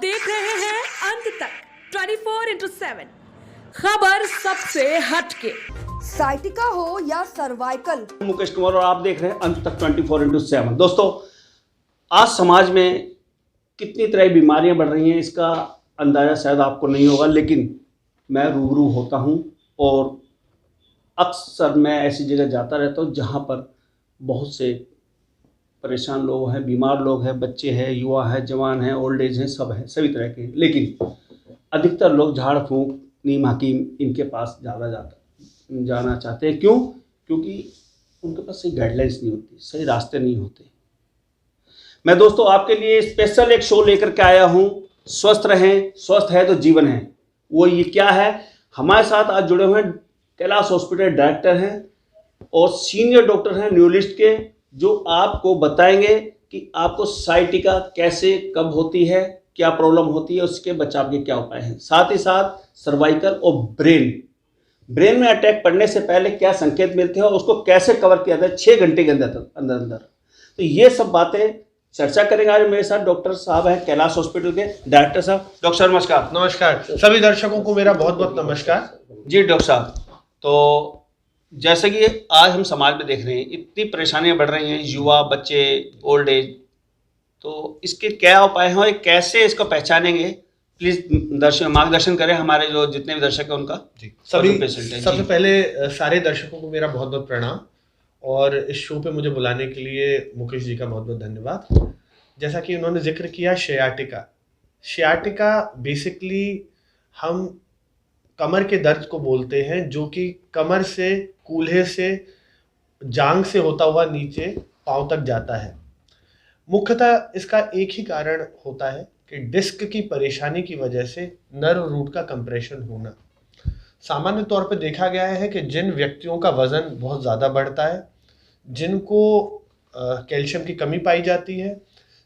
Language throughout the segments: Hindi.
देख रहे हैं अंत तक 24/7 खबर सबसे हटके। साइटिका हो या सर्वाइकल, मुकेश कुमार और आप देख रहे हैं अंत तक 24/7। दोस्तों, आज समाज में कितनी तरह की बीमारियां बढ़ रही हैं इसका अंदाज़ा शायद आपको नहीं होगा, लेकिन मैं रूबरू होता हूं और अक्सर मैं ऐसी जगह जाता रहता हूं जहां पर बहुत से परेशान लोग हैं, बीमार लोग हैं, बच्चे हैं, युवा हैं, जवान हैं, ओल्ड एज हैं, सब हैं, सभी तरह के। लेकिन अधिकतर लोग झाड़ फूंक, नीम हकीम इनके पास जाना चाहते हैं। क्यों? क्योंकि उनके पास सही गाइडलाइंस नहीं होती, सही रास्ते नहीं होते। मैं दोस्तों आपके लिए स्पेशल एक शो लेकर के आया हूं, स्वस्थ रहें, स्वस्थ है तो जीवन है। वो ये क्या है? हमारे साथ आज जुड़े हुए हैं कैलाश हॉस्पिटल डायरेक्टर हैं और सीनियर डॉक्टर हैं न्यूरोलॉजिस्ट के, जो आपको बताएंगे कि आपको साइटिका कैसे, कब होती है, क्या प्रॉब्लम होती है, उसके बचाव के क्या उपाय हैं। साथ ही साथ सर्वाइकल और ब्रेन में अटैक पड़ने से पहले क्या संकेत मिलते हैं और उसको कैसे कवर किया जाए 6 घंटे के अंदर। तो ये सब बातें चर्चा करेंगे। आज मेरे साथ डॉक्टर साहब हैं कैलाश हॉस्पिटल के डायरेक्टर साहब। डॉक्टर साहब नमस्कार। नमस्कार सभी दर्शकों को मेरा बहुत बहुत नमस्कार। जी डॉक्टर साहब, तो जैसे कि आज हम समाज में देख रहे हैं इतनी परेशानियां बढ़ रही हैं, युवा, बच्चे, ओल्ड एज, तो इसके क्या उपाय हैं और कैसे इसको पहचानेंगे? प्लीज मार्गदर्शन करें हमारे जो जितने भी दर्शक हैं उनका। जी सबसे पहले सारे दर्शकों को मेरा बहुत बहुत प्रणाम और इस शो पे मुझे बुलाने के लिए मुकेश जी का बहुत बहुत धन्यवाद। जैसा कि उन्होंने जिक्र किया शियाटिका बेसिकली हम कमर के दर्द को बोलते हैं, जो कि कमर से, कूल्हे से, जांग से होता हुआ नीचे पांव तक जाता है। मुख्यतः इसका एक ही कारण होता है कि डिस्क की परेशानी की वजह से नर्व रूट का कंप्रेशन होना। सामान्य तौर पर देखा गया है कि जिन व्यक्तियों का वजन बहुत ज़्यादा बढ़ता है, जिनको कैल्शियम की कमी पाई जाती है,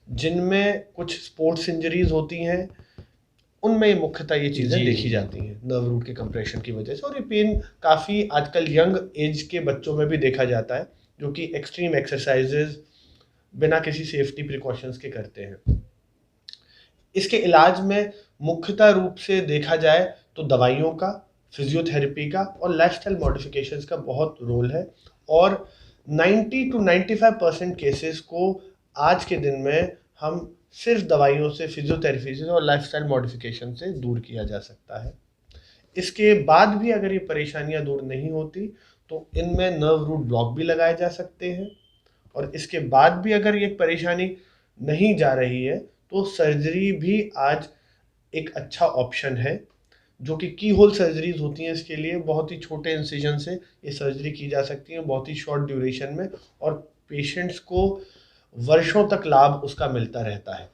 जिनमें कुछ स्पोर्ट्स इंजरीज होती हैं, उनमें मुख्यतः ये चीज़ें देखी जाती हैं नर्व रूट के कंप्रेशन की वजह से। और ये पेन काफ़ी आजकल यंग एज के बच्चों में भी देखा जाता है, जो कि एक्सट्रीम एक्सरसाइजेज बिना किसी सेफ्टी प्रिकॉशंस के करते हैं। इसके इलाज में मुख्यतः रूप से देखा जाए तो दवाइयों का, फिजियोथेरेपी का और लाइफस्टाइल मॉडिफिकेशंस का बहुत रोल है। और 90 to 95% केसेस को आज के दिन में हम सिर्फ दवाइयों से, फिजियोथेरेपी से और लाइफस्टाइल मॉडिफिकेशन से दूर किया जा सकता है। इसके बाद भी अगर ये परेशानियां दूर नहीं होती तो इनमें नर्व रूट ब्लॉक भी लगाए जा सकते हैं। और इसके बाद भी अगर ये परेशानी नहीं जा रही है तो सर्जरी भी आज एक अच्छा ऑप्शन है, जो कि की होल सर्जरीज होती हैं। इसके लिए बहुत ही छोटे इंसिजन से ये सर्जरी की जा सकती है, बहुत ही शॉर्ट ड्यूरेशन में, और पेशेंट्स को वर्षों तक लाभ उसका मिलता रहता है।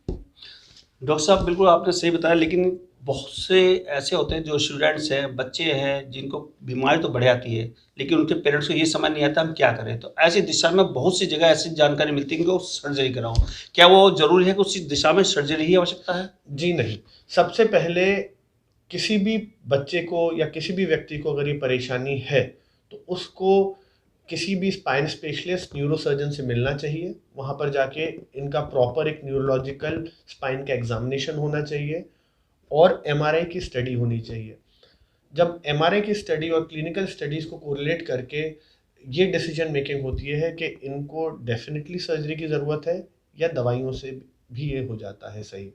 डॉक्टर साहब बिल्कुल आपने सही बताया, लेकिन बहुत से ऐसे होते हैं जो स्टूडेंट्स हैं, बच्चे हैं, जिनको बीमारी तो बढ़ आती है लेकिन उनके पेरेंट्स को ये समझ नहीं आता हम क्या करें। तो ऐसी दिशा में बहुत सी जगह ऐसी जानकारी मिलती है कि वो सर्जरी कराओ। क्या वो जरूरी है कि उसी दिशा में सर्जरी ही आवश्यकता है? जी नहीं, सबसे पहले किसी भी बच्चे को या किसी भी व्यक्ति को अगर ये परेशानी है तो उसको किसी भी स्पाइन स्पेशलिस्ट, न्यूरोसर्जन से मिलना चाहिए। वहाँ पर जाके इनका प्रॉपर एक न्यूरोलॉजिकल स्पाइन का एग्जामिनेशन होना चाहिए और एमआरआई की स्टडी होनी चाहिए। जब एमआरआई की स्टडी और क्लिनिकल स्टडीज़ को कोरिलेट करके ये डिसीजन मेकिंग होती है कि इनको डेफिनेटली सर्जरी की ज़रूरत है या दवाइयों से भी ये हो जाता है सही।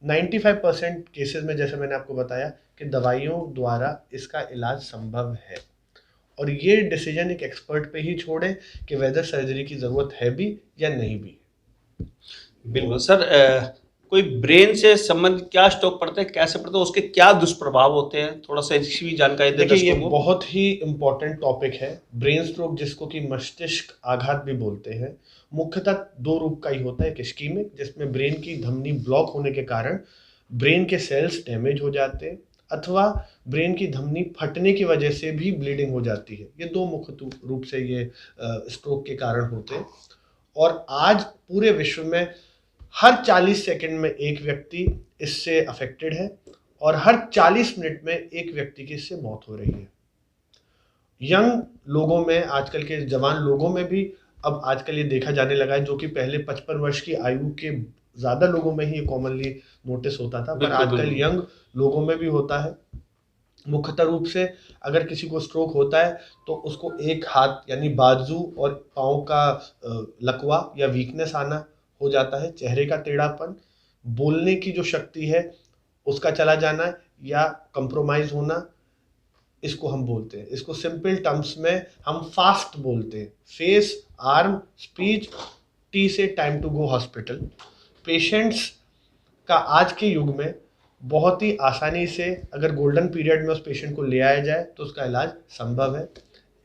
95% केसेस में, जैसे मैंने आपको बताया, कि दवाइयों द्वारा इसका इलाज संभव है। और ये डिसीजन एक एक्सपर्ट पे ही छोड़े कि वेदर सर्जरी की ज़रूरत है भी या नहीं भी। बिल्कुल सर, कोई ब्रेन से संबंधित क्या स्ट्रोक पड़ते हैं, कैसे पड़ते हैं, उसके क्या दुष्प्रभाव होते हैं, थोड़ा सा इसकी भी जानकारी दें। देखिए, ये बहुत ही इम्पोर्टेंट टॉपिक है। ब्रेन स्ट्रोक, जिसको कि मस्तिष्क आघात भी बोलते हैं, मुख्यतः 2 रूप का ही होता है। एक इस्कीमिक, जिसमें ब्रेन की धमनी ब्लॉक होने के कारण ब्रेन के सेल्स डैमेज हो जाते हैं, अथवा ब्रेन की धमनी फटने की वजह से भी ब्लीडिंग हो जाती है। ये 2 मुख्य रूप से ये स्ट्रोक के कारण होते हैं। और आज पूरे विश्व में हर 40 सेकंड में एक व्यक्ति इससे अफेक्टेड है और हर 40 मिनट में एक व्यक्ति की इससे मौत हो रही है। यंग लोगों में, आजकल के जवान लोगों में भी अब आजकल ये देखा जाने लगा है, जो कि पहले 55 वर्ष की आयु के ज़्यादा लोगों में ही ये कॉमनली नोटिस होता था, पर बिल्कुल, आजकल बिल्कुल। यंग लोगों में भी होता है। मुख्यतः रूप से अगर किसी को स्ट्रोक होता है तो उसको एक हाथ यानी बाजू और पाँव का लकवा या वीकनेस आना हो जाता है, चेहरे का टेढ़ापन, बोलने की जो शक्ति है उसका चला जाना या कंप्रोमाइज होना, इसको हम बोलते हैं। इसको सिंपल टर्म्स में हम फास्ट बोलते हैं। फेस, आर्म, स्पीच, टी से time to go hospital. Patients का आज के युग में बहुत ही आसानी से अगर गोल्डन पीरियड में उस पेशेंट को ले आया जाए तो उसका इलाज संभव है।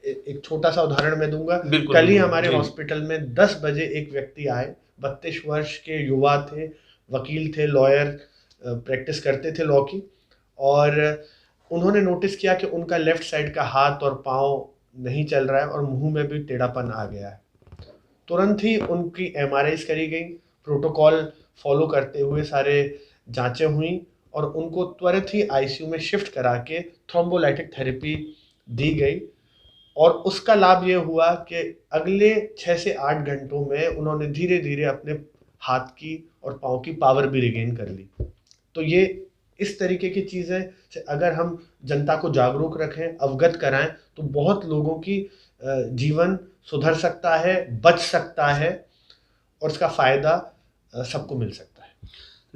एक छोटा सा उदाहरण मैं दूंगा। बिल्कुल, कल ही बिल्कुल, हमारे जी। हॉस्पिटल में 10 बजे एक व्यक्ति आए, 32 वर्ष के युवा थे, वकील थे, लॉयर, प्रैक्टिस करते थे लॉ की, और उन्होंने नोटिस किया कि उनका लेफ्ट साइड का हाथ और पाँव नहीं चल रहा है और मुंह में भी टेढ़ापन आ गया है। तुरंत ही उनकी एमआरआईज करी गई, प्रोटोकॉल फॉलो करते हुए सारे जांचें हुई और उनको त्वरित ही आईसीयू में शिफ्ट करा के थ्रोम्बोलाइटिक थेरेपी दी गई। और उसका लाभ ये हुआ कि अगले 6 से 8 घंटों में उन्होंने धीरे धीरे अपने हाथ की और पाँव की पावर भी रिगेन कर ली। तो ये इस तरीके की चीज़ें से अगर हम जनता को जागरूक रखें, अवगत कराएं, तो बहुत लोगों की जीवन सुधर सकता है, बच सकता है और इसका फ़ायदा सबको मिल सकता है।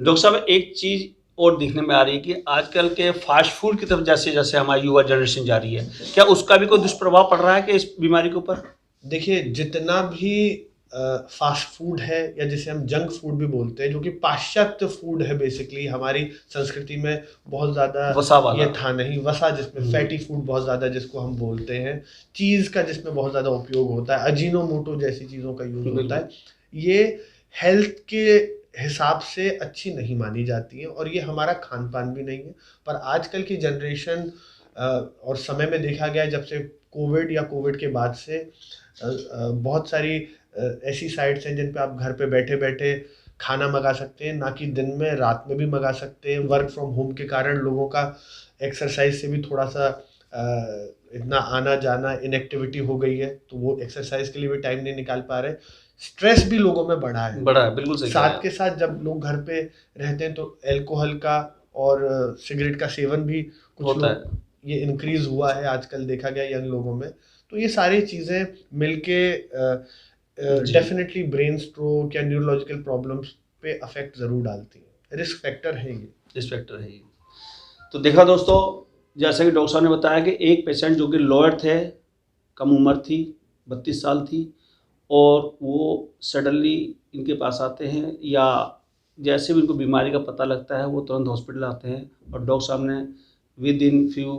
डॉक्टर साहब, एक चीज़ और देखने में आ रही है कि आजकल के फास्ट फूड की तरफ जैसे जैसे हमारी युवा जनरेशन जा रही है, क्या उसका भी कोई दुष्प्रभाव पड़ रहा है कि इस बीमारी के ऊपर? देखिए, जितना भी फास्ट फूड है या जिसे हम जंक फूड भी बोलते हैं, जो कि पाश्चात्य फूड है, बेसिकली हमारी संस्कृति में बहुत ज़्यादा वसा वाला। ये था नहीं। वसा जिसमें फैटी फूड बहुत ज़्यादा जिसको हम बोलते हैं, चीज़ का जिसमें बहुत ज़्यादा उपयोग होता है, अजीनोमोटो जैसी चीज़ों का यूज़ होता है, ये हेल्थ के हिसाब से अच्छी नहीं मानी जाती हैं और ये हमारा खान पान भी नहीं है। पर आजकल की जनरेशन और समय में देखा गया, जब से कोविड या कोविड के बाद से बहुत सारी ऐसी साइट्स हैं जिन पे आप घर पे बैठे बैठे खाना मंगा सकते हैं, ना कि दिन में, रात में भी मंगा सकते हैं। वर्क फ्रॉम होम के कारण लोगों का एक्सरसाइज से भी थोड़ा सा इतना आना जाना, इनएक्टिविटी हो गई है, तो वो एक्सरसाइज के लिए भी टाइम नहीं निकाल पा रहे। स्ट्रेस भी लोगों में बढ़ा है। बिल्कुल सही। साथ के साथ जब लोग घर पे रहते हैं तो अल्कोहल का और सिगरेट का सेवन भी कुछ होता लोग, ये इंक्रीज हुआ है आजकल देखा गया यंग लोगों में। तो ये सारी चीज़ें मिलके डेफिनेटली ब्रेन स्ट्रोक या न्यूरोलॉजिकल प्रॉब्लम्स पे अफेक्ट ज़रूर डालती हैं। रिस्क फैक्टर है ये। रिस्क फैक्टर है ये। तो देखा दोस्तों, जैसा कि डॉक्टर साहब ने बताया कि एक पेशेंट जो कि लॉयर थे, कम उम्र थी, 32 साल थी, और वो सडनली इनके पास आते हैं या जैसे भी इनको बीमारी का पता लगता है वो तुरंत हॉस्पिटल आते हैं और डॉक्टर साहब ने विद इन फ्यू,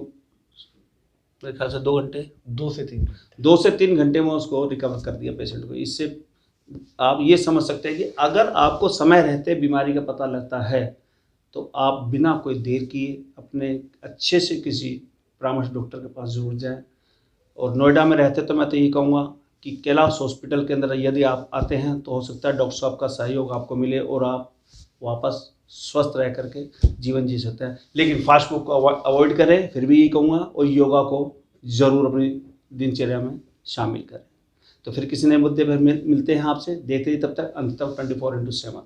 मेरे ख्याल से 2 घंटे, 2 से 3 घंटे में उसको रिकवर कर दिया पेशेंट को। इससे आप ये समझ सकते हैं कि अगर आपको समय रहते बीमारी का पता लगता है तो आप बिना कोई देर किए अपने अच्छे से किसी परामर्श डॉक्टर के पास ज़रूर जाएं। और नोएडा में रहते तो मैं तो यही कहूँगा कि कैलाश हॉस्पिटल के अंदर यदि आप आते हैं तो हो सकता है डॉक्टर साहब का सहयोग आपको मिले और आप वापस स्वस्थ रह करके जीवन जी सकते हैं। लेकिन फास्ट फूड को अवॉइड करें, फिर भी यही कहूँगा, और योगा को ज़रूर अपनी दिनचर्या में शामिल करें। तो फिर किसी नए मुद्दे पर मिलते हैं आपसे। देखते ही तब तक अंत तक 24x7।